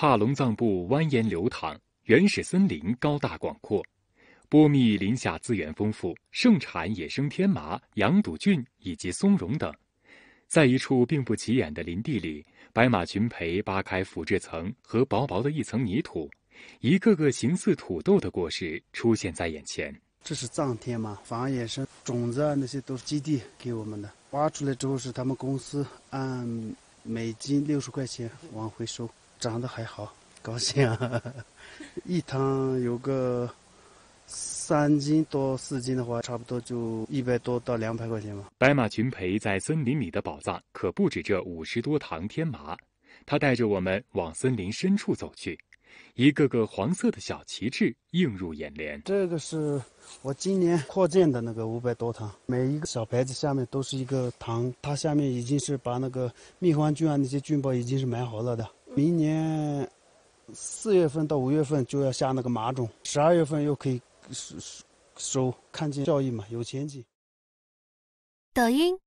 帕隆藏布蜿蜒流淌，原始森林高大广阔，波密林下资源丰富，盛产野生天麻、羊肚菌以及松茸等。在一处并不起眼的林地里，白马群培扒开腐质层和薄薄的一层泥土，一个个形似土豆的果实出现在眼前。这是藏天麻，反而野生种子啊，那些都是基地给我们的。挖出来之后是他们公司按每斤60块钱往回收，长得还好，高兴啊！一趟有个3斤多4斤的话，差不多就100多到200块钱吧。白马群培在森林里的宝藏可不止这50多塘天麻，他带着我们往森林深处走去，一个个黄色的小旗帜映入眼帘。这个是我今年扩建的那个500多塘，每一个小牌子下面都是一个塘，它下面已经是把那个蜜獾菌啊那些菌孢已经是埋好了的。明年4月份到5月份就要下那个麻种，12月份又可以收，看见效益嘛，有前景。抖音。